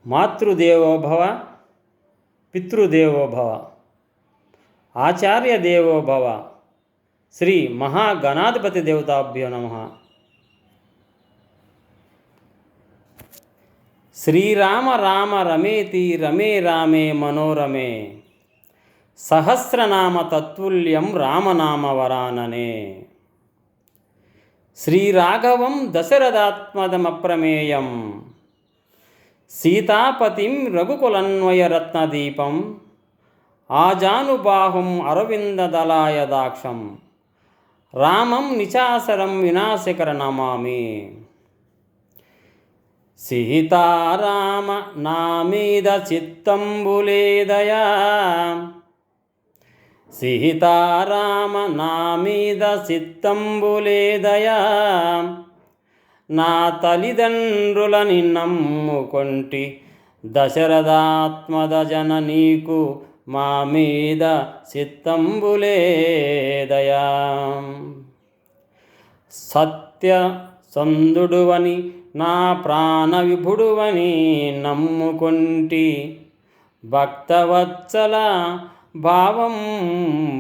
మాతృదేవోభవ, పితృదేవోభవ, ఆచార్య దేవోభవ, శ్రీ మహాగణాధిపతి దేవతాభ్యో నమః. శ్రీరామ రామ రమేతి రమే రామే మనోరమే, సహస్రనామ తత్తుల్యం రామనామ వరాననే. శ్రీరాఘవం దశరథాత్మజమప్రమేయం, సీతాపతిం రఘుకులన్వయరత్నదీపం, ఆజానుబాహుం అరవిందదలాయదాక్షం, రామం నిశాచరం వినాశకర నమామి. సీతారామ నామీద చిత్తంబులేదయా, సీతారామ నామీద చిత్తంబులేదయా, నా తల్లిదండ్రులని నమ్ముకొంటి దశరథాత్మజ నీకు మా మీద చిత్తంబులేదయా. సత్య సందుడువని నా ప్రాణ విభుడువని నమ్ముకొంటి, భక్తవత్సల భావంబులేదు.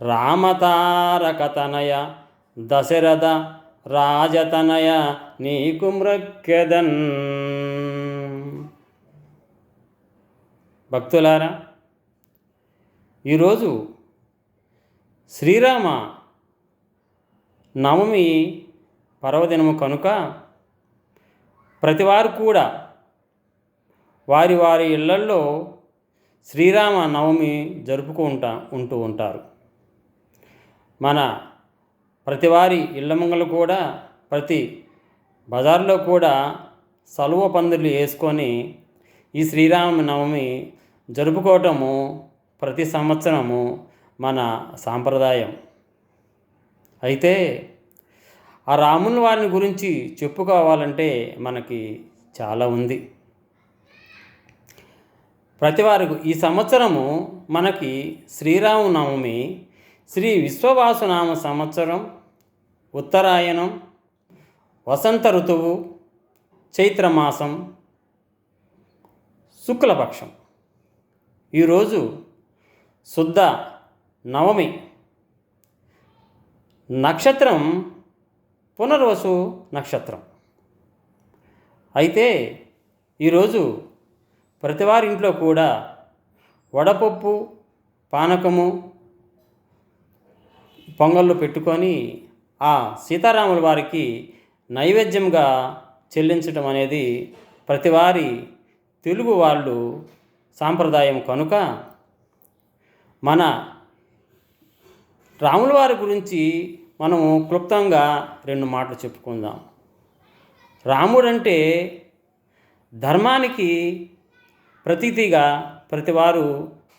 రామతారకతనయ దశరథ రాజతనయ నీకు మ్రొక్కెదన్. భక్తులారా, ఈరోజు శ్రీరామ నవమి పర్వదినము కనుక ప్రతివారు కూడా వారి వారి ఇళ్లల్లో శ్రీరామ నవమి ఉంటూ ఉంటారు. మన ప్రతివారి ఇళ్ళ ముంగలు కూడా, ప్రతి బజార్లో కూడా సలువ పందిర్లు వేసుకొని ఈ శ్రీరామ నవమి జరుపుకోవటము ప్రతి సంవత్సరము మన సాంప్రదాయం. అయితే ఆ రాముని వారిని గురించి చెప్పుకోవాలంటే మనకి చాలా ఉంది. ప్రతివారికి ఈ సంవత్సరము మనకి శ్రీరామనవమి శ్రీ విశ్వవాసునామ సంవత్సరం, ఉత్తరాయణం, వసంత ఋతువు, చైత్రమాసం, శుక్లపక్షం. ఈరోజు శుద్ధ నవమి. నక్షత్రం పునర్వసు నక్షత్రం. అయితే ఈరోజు ప్రతివారింట్లో కూడా వడపప్పు, పానకము, పొంగళ్ళు పెట్టుకొని ఆ సీతారాముల వారికి నైవేద్యంగా చెల్లించడం అనేది ప్రతివారి తెలుగు వాళ్ళు సాంప్రదాయం కనుక మన రాముల వారి గురించి మనము క్లుప్తంగా 2 మాటలు చెప్పుకుందాం. రాముడంటే ధర్మానికి ప్రతీతిగా ప్రతివారు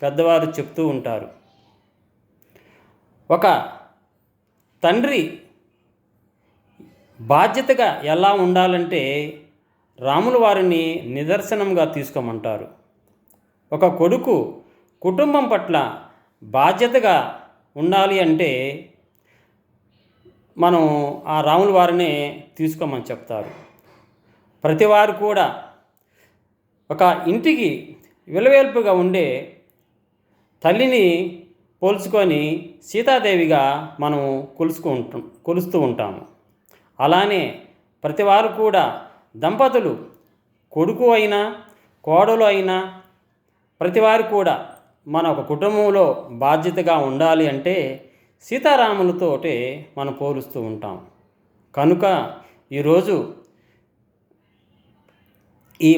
పెద్దవారు చెప్తూ ఉంటారు. ఒక తండ్రి బాధ్యతగా ఎలా ఉండాలంటే రాముల వారిని నిదర్శనంగా తీసుకోమంటారు. ఒక కొడుకు కుటుంబం పట్ల బాధ్యతగా ఉండాలి అంటే మనం ఆ రాముల వారినే తీసుకోమని చెప్తారు. ప్రతివారు కూడా ఒక ఇంటికి విలవేల్పుగా ఉండే తల్లిని పోల్చుకొని సీతాదేవిగా మనం కొలుస్తూ ఉంటాము. అలానే ప్రతివారు కూడా దంపతులు, కొడుకు అయినా కోడలు అయినా ప్రతివారు కూడా మన ఒక కుటుంబంలో బాధ్యతగా ఉండాలి అంటే సీతారాములతోటే మనం పోలుస్తూ ఉంటాం. కనుక ఈరోజు ఈ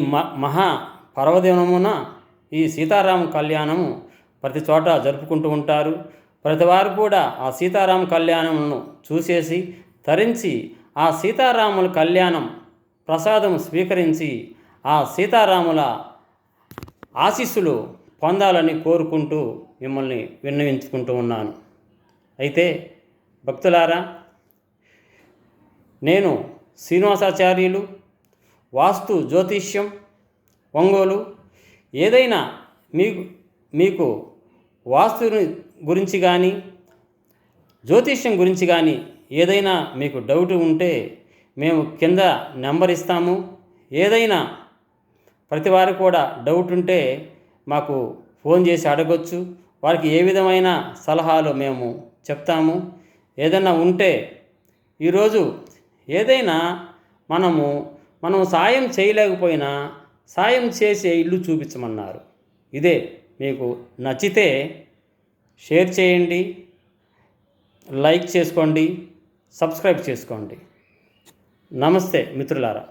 మహా పర్వదినమున ఈ సీతారామ కళ్యాణము ప్రతి చోట జరుపుకుంటూ ఉంటారు. ప్రతివారు కూడా ఆ సీతారామ కళ్యాణమును చూసేసి తరించి ఆ సీతారాముల కళ్యాణం ప్రసాదం స్వీకరించి ఆ సీతారాముల ఆశీస్సులు పొందాలని కోరుకుంటూ మిమ్మల్ని విన్నవించుకుంటూ ఉన్నాను. అయితే భక్తులారా, నేను శ్రీనివాసాచార్యులు, వాస్తు జ్యోతిష్యం, ఒంగోలు. ఏదైనా మీకు వాస్తు గురించి కానీ జ్యోతిష్యం గురించి కానీ ఏదైనా మీకు డౌట్ ఉంటే మేము కింద నెంబర్ ఇస్తాము. ఏదైనా ప్రతి వారు కూడా డౌట్ ఉంటే మాకు ఫోన్ చేసి అడగొచ్చు. వారికి ఏ విధమైన సలహాలు మేము చెప్తాము. ఏదైనా ఉంటే ఈరోజు ఏదైనా మనం సాయం చేయలేకపోయినా సాయం చేసే ఇల్లు చూపించమన్నారు. ఇదే మీకు నచ్చితే షేర్ చేయండి, లైక్ చేసుకోండి, సబ్స్క్రైబ్ చేసుకోండి. నమస్తే మిత్రులారా.